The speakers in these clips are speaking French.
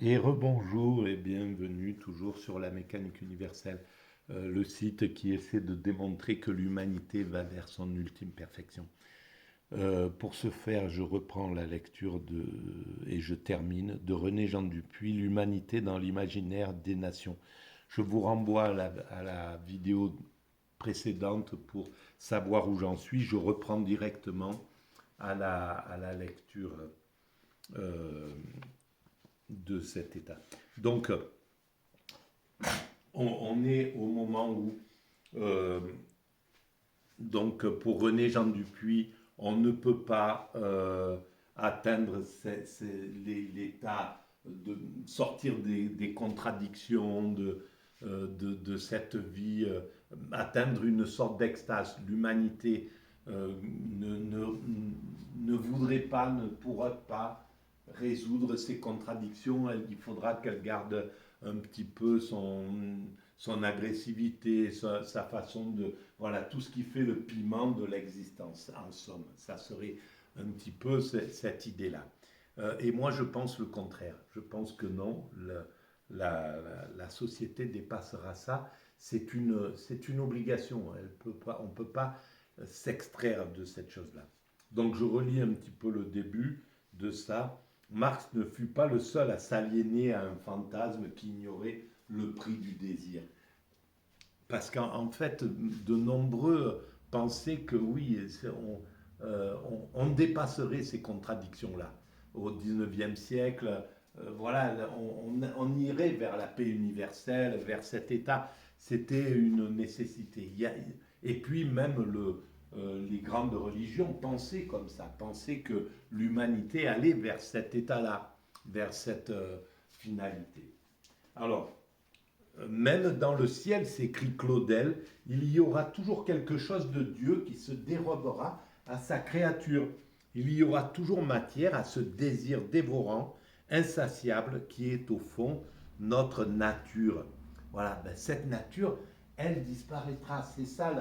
Et rebonjour et bienvenue toujours sur la mécanique universelle, le site qui essaie de démontrer que l'humanité va vers son ultime perfection. Pour ce faire, je reprends la lecture et je termine de René Jean Dupuy, L'humanité dans l'imaginaire des nations. Je vous renvoie à la vidéo précédente pour savoir où j'en suis. Je reprends directement à la lecture euh, de cet état. Donc, on est au moment où, euh, donc pour René Jean Dupuy, on ne peut pas atteindre l'état de sortir des contradictions de cette vie, atteindre une sorte d'extase. L'humanité ne, ne, ne voudrait pas, ne pourrait pas résoudre ces contradictions. Il faudra qu'elle garde un petit peu son agressivité, sa façon de... Voilà, tout ce qui fait le piment de l'existence, en somme. Ça serait un petit peu cette idée-là. Et moi, je pense le contraire. Je pense que non, la société dépassera ça. C'est une obligation. On ne peut pas s'extraire de cette chose-là. Donc, je relis un petit peu le début de ça. Marx ne fut pas le seul à s'aliéner à un fantasme qui ignorait le prix du désir. Parce qu'en fait, de nombreux pensaient que oui, on dépasserait ces contradictions-là. Au XIXe siècle, voilà, on irait vers la paix universelle, vers cet état. C'était une nécessité. Et puis même les grandes religions pensaient comme ça, pensaient que l'humanité allait vers cet état-là, vers cette finalité. Alors, même dans le ciel, s'écrit Claudel, il y aura toujours quelque chose de Dieu qui se dérobera à sa créature. Il y aura toujours matière à ce désir dévorant, insatiable, qui est au fond notre nature. Voilà, ben cette nature, elle disparaîtra. C'est ça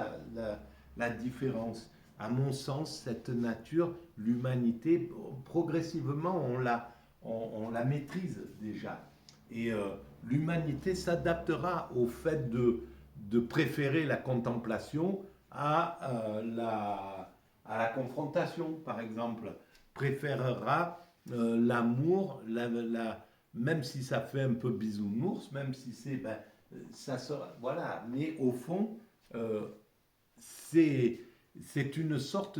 la différence. À mon sens, cette nature, l'humanité, progressivement, on la maîtrise déjà. Et l'humanité s'adaptera au fait de préférer la contemplation à la confrontation, par exemple. Préférera l'amour, même si ça fait un peu bisounours, même si c'est... Ben, ça sera... Voilà. Mais au fond, euh, c'est, c'est une sorte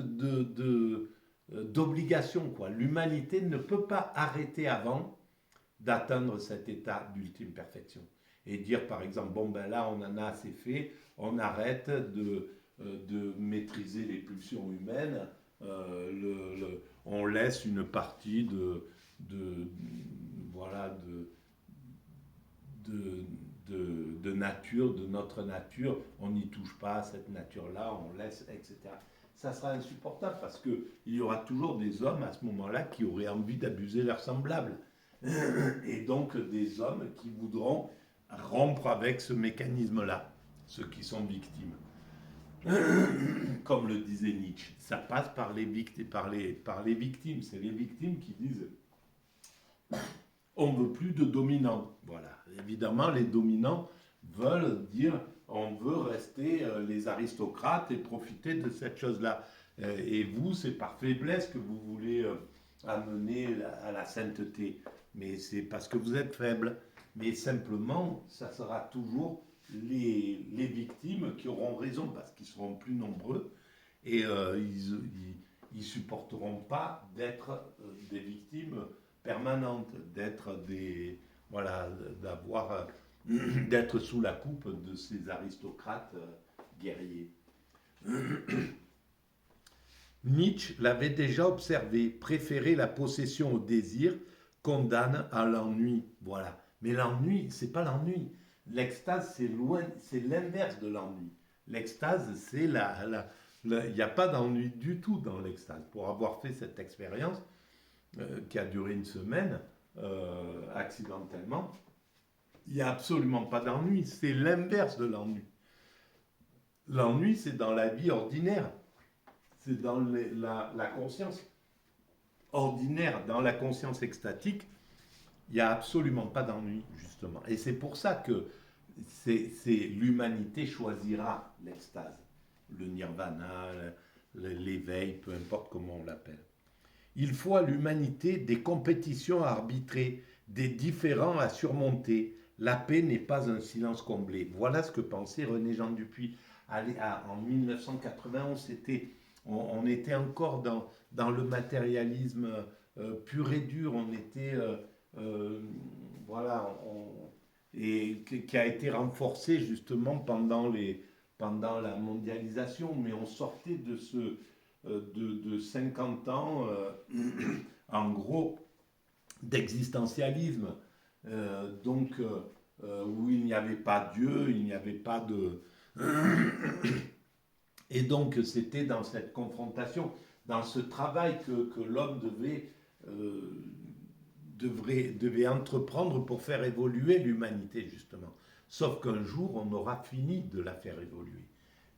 d'obligation, quoi. L'humanité ne peut pas arrêter avant d'atteindre cet état d'ultime perfection. Et dire par exemple, bon ben là on en a assez fait, on arrête de maîtriser les pulsions humaines, on laisse une partie de voilà, de, de nature, de notre nature, on n'y touche pas à cette nature-là, on laisse, etc. Ça sera insupportable parce qu'il y aura toujours des hommes à ce moment-là qui auraient envie d'abuser leurs semblables et donc des hommes qui voudront rompre avec ce mécanisme-là, ceux qui sont victimes. Comme le disait Nietzsche, ça passe par les victimes, par les victimes. C'est les victimes qui disent on ne veut plus de dominants. Voilà. Évidemment, les dominants veulent dire on veut rester les aristocrates et profiter de cette chose-là. Et vous, c'est par faiblesse que vous voulez amener à la sainteté. Mais c'est parce que vous êtes faible. Mais simplement, ça sera toujours les victimes qui auront raison parce qu'ils seront plus nombreux et ils supporteront pas d'être des victimes permanentes, d'être des voilà, d'avoir d'être sous la coupe de ces aristocrates guerriers. Nietzsche l'avait déjà observé, préférer la possession au désir condamne à l'ennui. Voilà. Mais l'ennui, c'est pas l'ennui. L'extase, c'est loin, c'est l'inverse de l'ennui. L'extase, c'est il n'y a pas d'ennui du tout dans l'extase. Pour avoir fait cette expérience qui a duré une semaine, accidentellement, il n'y a absolument pas d'ennui. C'est l'inverse de l'ennui. L'ennui, c'est dans la vie ordinaire. C'est dans la conscience ordinaire, dans la conscience extatique, Il n'y a absolument pas d'ennui, justement. Et c'est pour ça que l'humanité choisira l'extase, le nirvana, l'éveil, peu importe comment on l'appelle. Il faut à l'humanité des compétitions à arbitrer, des différends à surmonter. La paix n'est pas un silence comblé. Voilà ce que pensait René Jean Dupuy. En 1991, on était encore dans le matérialisme pur et dur. On était, euh, voilà, et qui a été renforcé justement pendant la mondialisation. Mais on sortait de 50 ans, en gros, d'existentialisme, où il n'y avait pas Dieu, il n'y avait pas de... Et donc c'était dans cette confrontation, dans ce travail que l'homme euh, devait entreprendre pour faire évoluer l'humanité, justement. Sauf qu'un jour, on aura fini de la faire évoluer.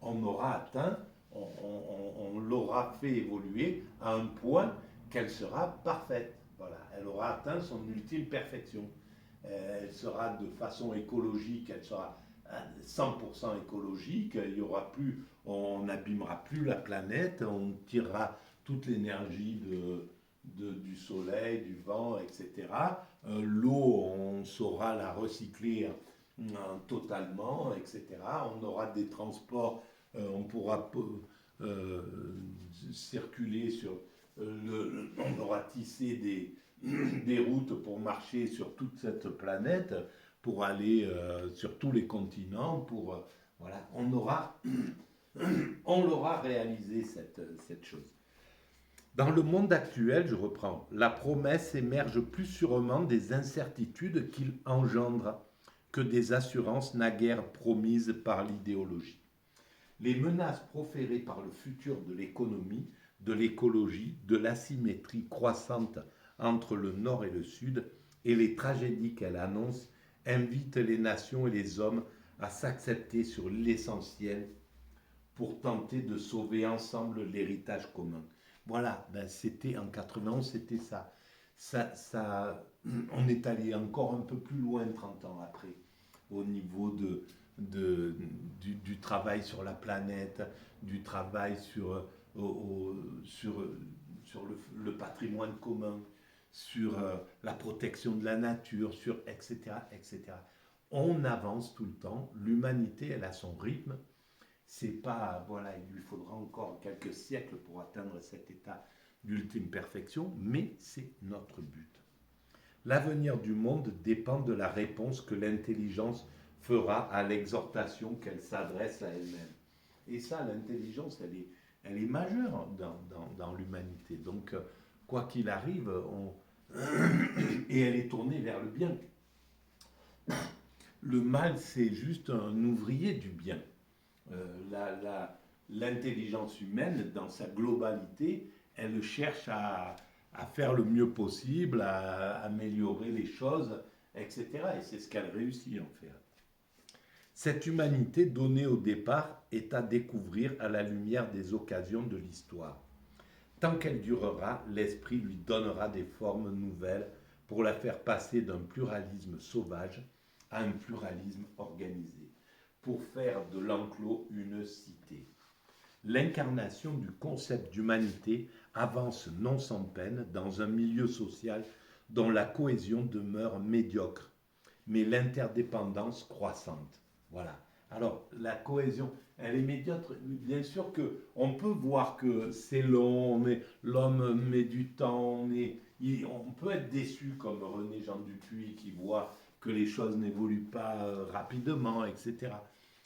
On aura atteint, on l'aura fait évoluer à un point qu'elle sera parfaite. Voilà, elle aura atteint son ultime perfection. Elle sera de façon écologique, elle sera 100% écologique. Il y aura plus, on n'abîmera plus la planète, on tirera toute l'énergie du soleil, du vent, etc. L'eau, on saura la recycler totalement, etc. On aura des transports, on pourra euh, circuler on aura tissé des routes pour marcher sur toute cette planète, pour aller sur tous les continents, voilà, on l'aura réalisé cette chose. Dans le monde actuel, je reprends, la promesse émerge plus sûrement des incertitudes qu'il engendre que des assurances naguère promises par l'idéologie. Les menaces proférées par le futur de l'économie, de l'écologie, de l'asymétrie croissante entre le Nord et le Sud et les tragédies qu'elle annonce invitent les nations et les hommes à s'accepter sur l'essentiel pour tenter de sauver ensemble l'héritage commun. Voilà, ben c'était en 91, c'était ça. On est allé encore un peu plus loin 30 ans après, au niveau du travail sur la planète, du travail sur le patrimoine commun, sur la protection de la nature, sur etc., etc. On avance tout le temps, l'humanité, elle a son rythme. C'est pas, voilà, il lui faudra encore quelques siècles pour atteindre cet état d'ultime perfection, mais c'est notre but. L'avenir du monde dépend de la réponse que l'intelligence fera à l'exhortation qu'elle s'adresse à elle-même. Et ça, l'intelligence, elle est majeure dans l'humanité. Donc, quoi qu'il arrive, et elle est tournée vers le bien. Le mal, c'est juste un ouvrier du bien. L'intelligence humaine, dans sa globalité, elle cherche à faire le mieux possible, à améliorer les choses, etc. Et c'est ce qu'elle réussit en fait. Cette humanité donnée au départ est à découvrir à la lumière des occasions de l'histoire. Tant qu'elle durera, l'esprit lui donnera des formes nouvelles pour la faire passer d'un pluralisme sauvage à un pluralisme organisé, pour faire de l'enclos une cité. L'incarnation du concept d'humanité avance non sans peine dans un milieu social dont la cohésion demeure médiocre, mais l'interdépendance croissante. Voilà. Alors, la cohésion, elle est médiocre. Bien sûr qu'on peut voir que c'est long, l'homme met du temps, on peut être déçu comme René Jean Dupuy qui voit que les choses n'évoluent pas rapidement, etc.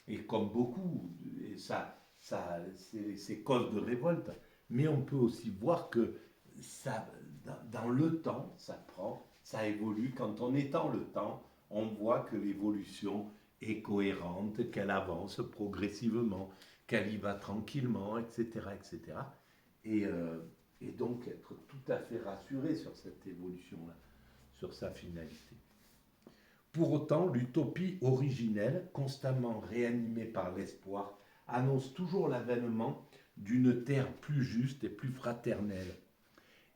Et comme beaucoup, et c'est cause de révolte. Mais on peut aussi voir que dans le temps, ça évolue. Quand on étend le temps, on voit que l'évolution est cohérente, qu'elle avance progressivement, qu'elle y va tranquillement, etc. etc. Et donc être tout à fait rassuré sur cette évolution-là, sur sa finalité. Pour autant, l'utopie originelle, constamment réanimée par l'espoir, annonce toujours l'avènement d'une terre plus juste et plus fraternelle.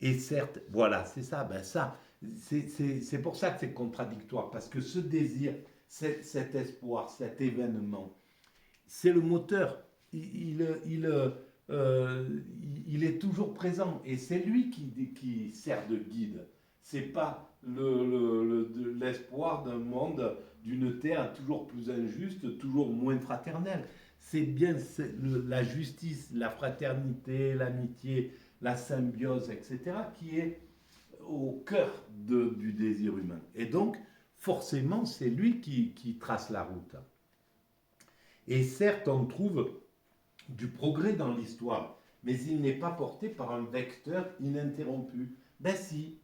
Et certes, voilà, c'est ça, ben ça, C'est pour ça que c'est contradictoire, parce que ce désir, cet espoir, cet événement, c'est le moteur. Euh, il est toujours présent et c'est lui qui sert de guide. C'est pas l'espoir d'un monde, d'une terre toujours plus injuste, toujours moins fraternelle. C'est bien la justice, la fraternité, l'amitié, la symbiose, etc., qui est au cœur du désir humain. Et donc, forcément, c'est lui qui trace la route. Et certes, on trouve du progrès dans l'histoire, mais il n'est pas porté par un vecteur ininterrompu. Ben si,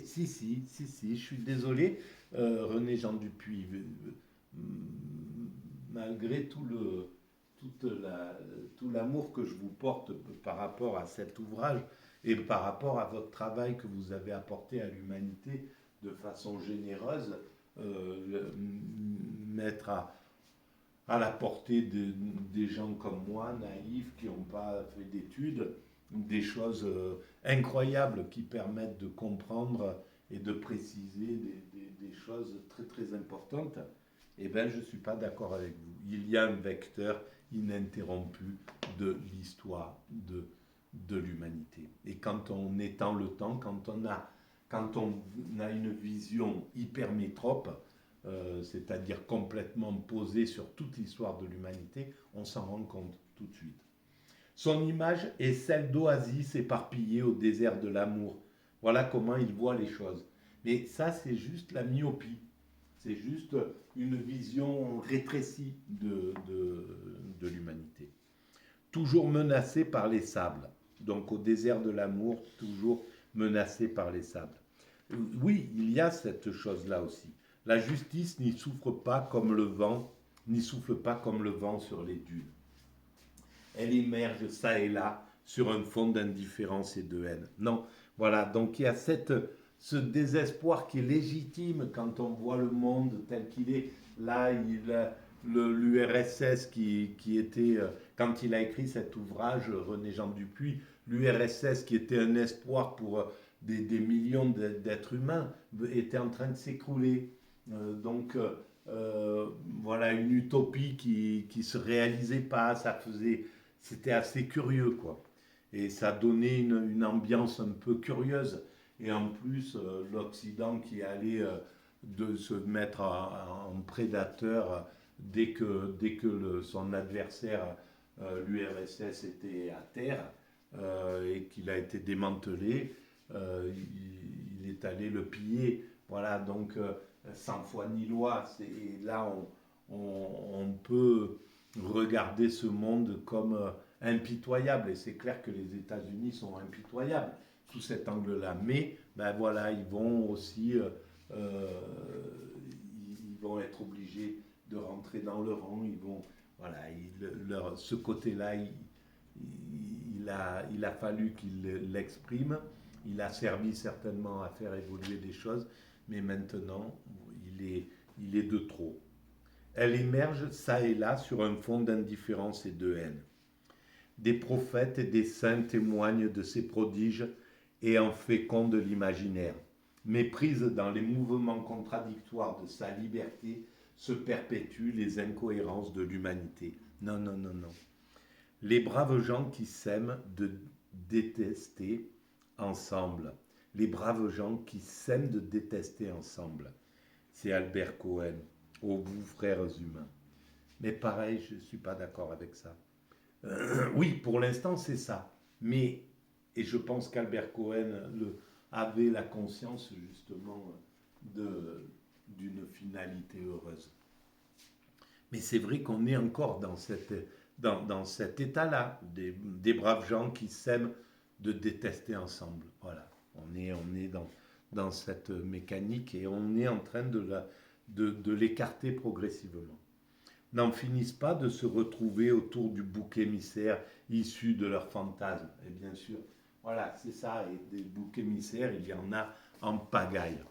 si, je suis désolé, René Jean Dupuis, malgré tout l'amour que je vous porte par rapport à cet ouvrage et par rapport à votre travail que vous avez apporté à l'humanité de façon généreuse, mettre à la portée des gens comme moi, naïfs, qui n'ont pas fait d'études, des choses incroyables qui permettent de comprendre et de préciser des choses très très importantes, eh bien je ne suis pas d'accord avec vous. Il y a un vecteur ininterrompu de l'histoire de l'humanité. Et quand on étend le temps, quand on a une vision hypermétrope, c'est-à-dire complètement posée sur toute l'histoire de l'humanité, on s'en rend compte tout de suite. Son image est celle d'oasis éparpillées au désert de l'amour. Voilà comment il voit les choses. Mais ça, c'est juste la myopie. C'est juste une vision rétrécie de l'humanité. Toujours menacée par les sables. Donc au désert de l'amour, toujours menacée par les sables. Oui, il y a cette chose-là aussi. La justice n'y souffre pas comme le vent, n'y souffle pas comme le vent sur les dunes. Elle émerge ça et là sur un fond d'indifférence et de haine. Non, voilà, donc il y a ce désespoir qui est légitime quand on voit le monde tel qu'il est. Là, l'URSS qui était, quand il a écrit cet ouvrage, René Jean Dupuis, l'URSS qui était un espoir pour des millions d'êtres humains, était en train de s'écrouler. Donc, voilà, une utopie qui se réalisait pas, c'était assez curieux, quoi. Et ça donnait une ambiance un peu curieuse. Et en plus, l'Occident qui allait de se mettre en prédateur dès que son adversaire, l'URSS, était à terre et qu'il a été démantelé, il est allé le piller. Voilà, donc sans foi ni loi. Et là, on peut regarder ce monde comme impitoyable. Et c'est clair que les États-Unis sont impitoyables sous cet angle-là. Mais ben voilà, ils vont aussi ils vont être obligés de rentrer dans le rang. Ils vont, voilà, ce côté-là, il a fallu qu'il l'exprime. Il a servi certainement à faire évoluer des choses, mais maintenant, il est de trop. Elle émerge ça et là sur un fond d'indifférence et de haine. Des prophètes et des saints témoignent de ces prodiges et en fécondent l'imaginaire. Mais prise dans les mouvements contradictoires de sa liberté, se perpétuent les incohérences de l'humanité. Non, non, non, non. Les braves gens qui s'aiment de détester ensemble. Les braves gens qui s'aiment de détester ensemble. C'est Albert Cohen, ô vous frères humains. Mais pareil, je ne suis pas d'accord avec ça. Oui, pour l'instant, c'est ça. Mais, et je pense qu'Albert Cohen avait la conscience justement d'une finalité heureuse. Mais c'est vrai qu'on est encore dans cet état-là, des braves gens qui s'aiment de détester ensemble. Voilà, on est dans cette mécanique et on est en train de l'écarter progressivement. N'en finissent pas de se retrouver autour du bouc émissaire issu de leur fantasme. Et bien sûr, voilà, c'est ça, et des boucs émissaires, il y en a en pagaille.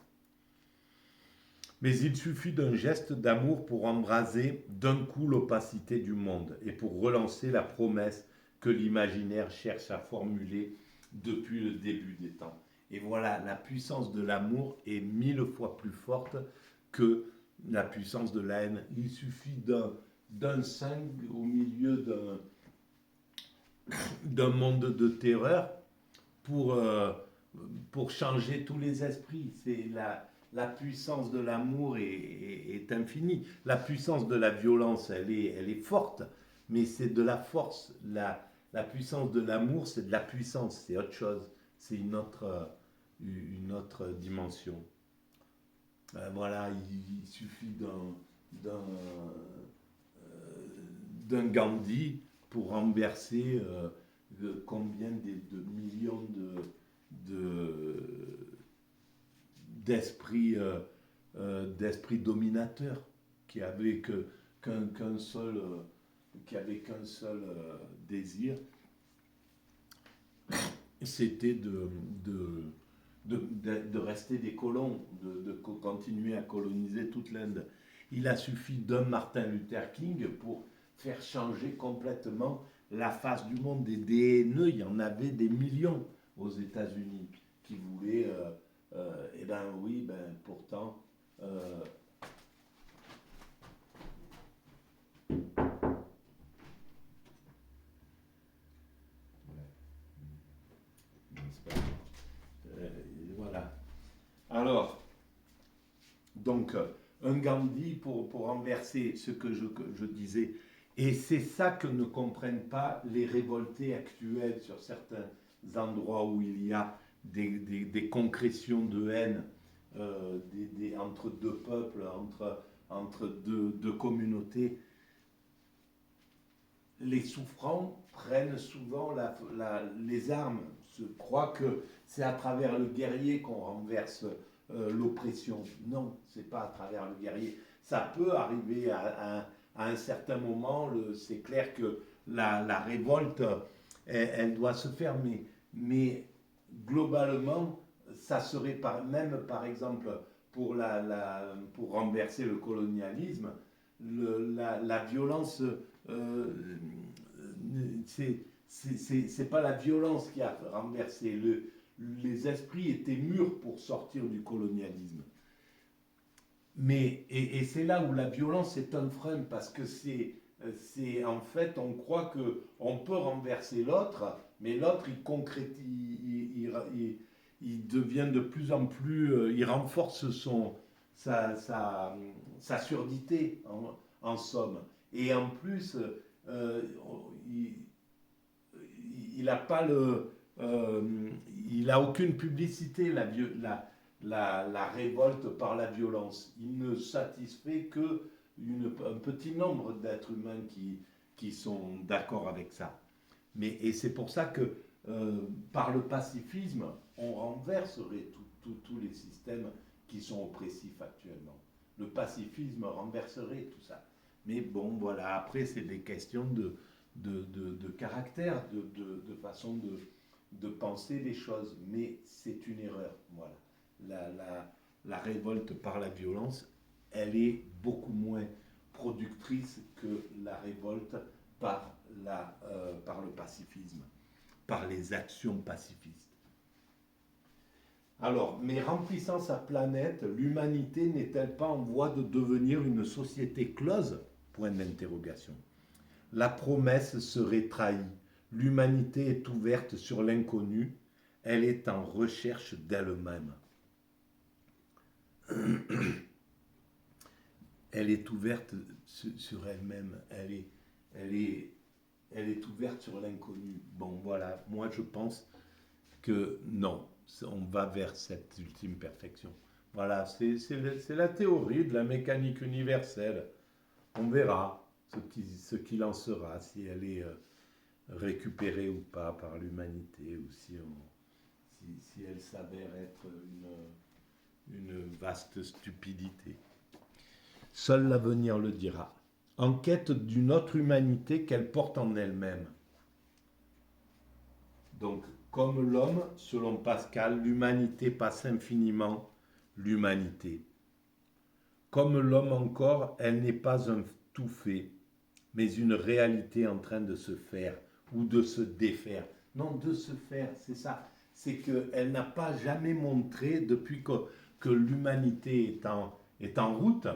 Mais il suffit d'un geste d'amour pour embraser d'un coup l'opacité du monde et pour relancer la promesse que l'imaginaire cherche à formuler depuis le début des temps. Et voilà, la puissance de l'amour est 1000 fois plus forte que la puissance de la haine. Il suffit d'un 5 au milieu d'un monde de terreur pour, euh, pour changer tous les esprits. C'est la puissance de l'amour est infinie. La puissance de la violence, elle est forte, mais c'est de la force. La puissance de l'amour, c'est de la puissance, c'est autre chose. C'est une autre dimension. Voilà, il suffit d'un Gandhi pour renverser combien de millions d'esprits d'esprits dominateurs qui avaient qu'un seul désir, c'était de rester des colons, de continuer à coloniser toute l'Inde. Il a suffi d'un Martin Luther King pour faire changer complètement la face du monde. Des haineux, il y en avait des millions aux États-Unis qui voulaient, eh ben oui, ben pourtant, euh, voilà. Alors, donc, un Gandhi pour renverser ce que je disais. Et c'est ça que ne comprennent pas les révoltés actuels sur certains endroits où il y a des concrétions de haine entre deux peuples, entre deux communautés. Les souffrants prennent souvent les armes, se croient que c'est à travers le guerrier qu'on renverse l'oppression. Non, c'est pas à travers le guerrier. Ça peut arriver à un certain moment, c'est clair que la révolte, elle doit se faire, mais globalement, ça serait même par exemple pour renverser le colonialisme, la violence, c'est pas la violence qui a renversé. Les esprits étaient mûrs pour sortir du colonialisme. Et c'est là où la violence est un frein, parce que c'est en fait, on croit qu'on peut renverser l'autre, mais l'autre, il concrétise, il devient de plus en plus, il renforce sa surdité, en somme. Et en plus, euh, il, il n'a pas il a aucune publicité, la révolte par la violence. Il ne satisfait que un petit nombre d'êtres humains qui sont d'accord avec ça. Et c'est pour ça que par le pacifisme, on renverserait tous les systèmes qui sont oppressifs actuellement. Le pacifisme renverserait tout ça. Mais bon, voilà, après, c'est des questions de caractère, de façon de penser les choses. Mais c'est une erreur. Voilà. La révolte par la violence, elle est beaucoup moins productrice que la révolte par le pacifisme, par les actions pacifistes. Alors, mais remplissant sa planète, l'humanité n'est-elle pas en voie de devenir une société close? Point d'interrogation. La promesse serait trahie. L'humanité est ouverte sur l'inconnu. Elle est en recherche d'elle-même. Elle est ouverte sur elle-même. Elle est ouverte sur l'inconnu. Bon, voilà. Moi, je pense que non. On va vers cette ultime perfection. Voilà. C'est la théorie de la mécanique universelle. On verra ce qu'il en sera, si elle est récupérée ou pas par l'humanité, ou si elle s'avère être une vaste stupidité. Seul l'avenir le dira. En quête d'une autre humanité qu'elle porte en elle-même. Donc, comme l'homme, selon Pascal, l'humanité passe infiniment l'humanité. Comme l'homme encore, elle n'est pas un tout fait, mais une réalité en train de se faire ou de se défaire. Non, de se faire, c'est ça. c'est qu'elle n'a pas jamais montré, depuis que l'humanité est en route,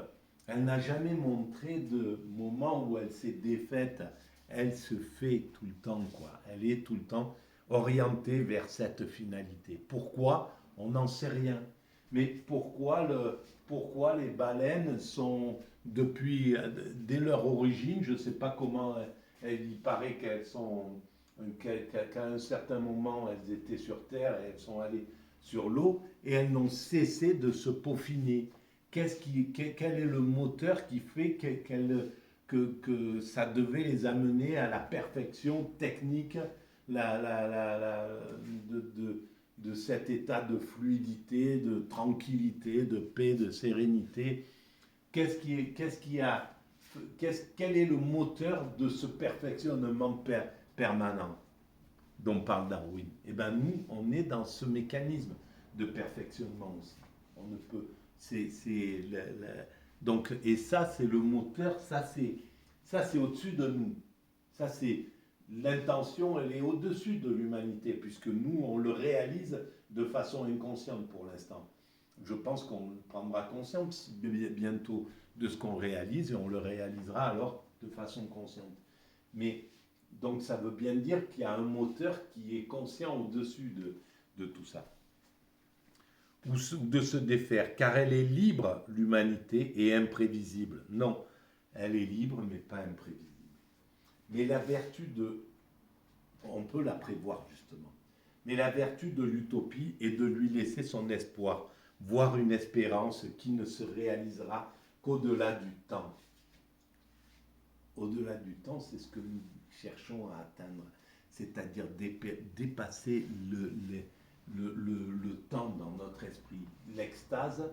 elle n'a jamais montré de moment où elle s'est défaite. Elle se fait tout le temps, quoi. Elle est tout le temps orientée vers cette finalité. Pourquoi? On n'en sait rien. Mais pourquoi les baleines sont, dès leur origine, je ne sais pas comment, il paraît qu'à un certain moment, elles étaient sur Terre et elles sont allées sur l'eau et elles n'ont cessé de se peaufiner. Quel est le moteur qui fait que ça devait les amener à la perfection technique de cet état de fluidité, de tranquillité, de paix, de sérénité? Quel est le moteur de ce perfectionnement permanent dont parle Darwin? Eh bien, nous, on est dans ce mécanisme de perfectionnement aussi. On ne peut. Donc, et ça, c'est le moteur, ça, c'est au-dessus de nous. Ça, c'est l'intention, elle est au-dessus de l'humanité, puisque nous, on le réalise de façon inconsciente pour l'instant. Je pense qu'on prendra conscience bientôt de ce qu'on réalise et on le réalisera alors de façon consciente. Mais donc ça veut bien dire qu'il y a un moteur qui est conscient au-dessus de tout ça. Ou de se défaire, car elle est libre, l'humanité, et imprévisible. Non, elle est libre, mais pas imprévisible. Mais la vertu on peut la prévoir justement, mais la vertu de l'utopie est de lui laisser son espoir, voire une espérance qui ne se réalisera qu'au-delà du temps. Au-delà du temps, c'est ce que nous cherchons à atteindre, c'est-à-dire dépasser le temps dans notre esprit. L'extase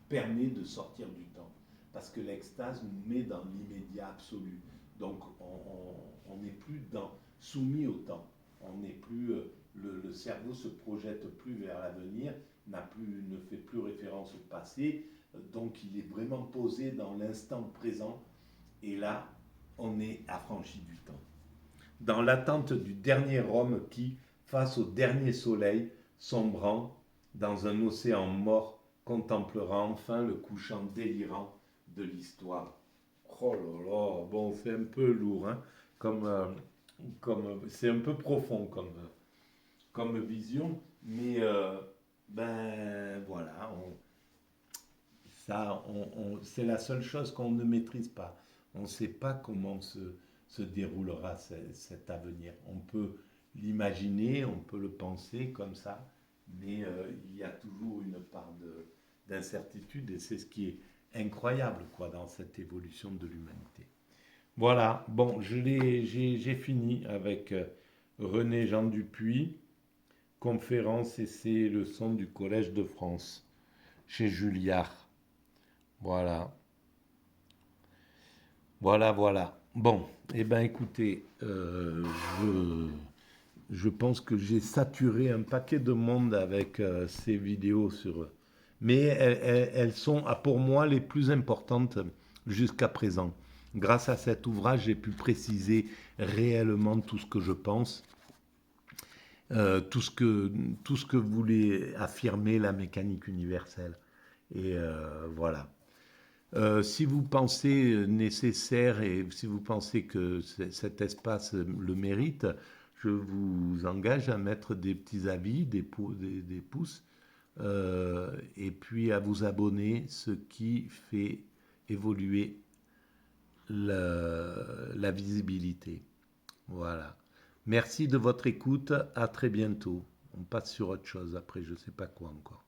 permet de sortir du temps, parce que l'extase nous met dans l'immédiat absolu. Donc on n'est plus soumis au temps. On n'est plus, le cerveau se projette plus vers l'avenir, ne fait plus référence au passé, donc il est vraiment posé dans l'instant présent, et là, on est affranchi du temps. Dans l'attente du dernier homme qui, face au dernier soleil, sombrant dans un océan mort, contemplera enfin le couchant délirant de l'histoire. Oh là là, bon, c'est un peu lourd, hein, c'est un peu profond comme vision, mais ben voilà, c'est la seule chose qu'on ne maîtrise pas. On ne sait pas comment se déroulera cet avenir. On peut l'imaginer, on peut le penser comme ça, mais il y a toujours une part d'incertitude et c'est ce qui est incroyable quoi, dans cette évolution de l'humanité. Voilà, bon, j'ai fini avec René Jean Dupuy, conférence essai leçon du Collège de France, chez Julliard. Voilà. Voilà. Bon, eh bien écoutez, je pense que j'ai saturé un paquet de monde avec ces vidéos mais elles sont pour moi les plus importantes jusqu'à présent. Grâce à cet ouvrage, j'ai pu préciser réellement tout ce que je pense, tout ce que voulait affirmer la mécanique universelle. Et voilà. Si vous pensez nécessaire et si vous pensez que cet espace le mérite, je vous engage à mettre des petits avis, des pouces, et puis à vous abonner, ce qui fait évoluer la visibilité. Voilà. Merci de votre écoute. À très bientôt. On passe sur autre chose après, je ne sais pas quoi encore.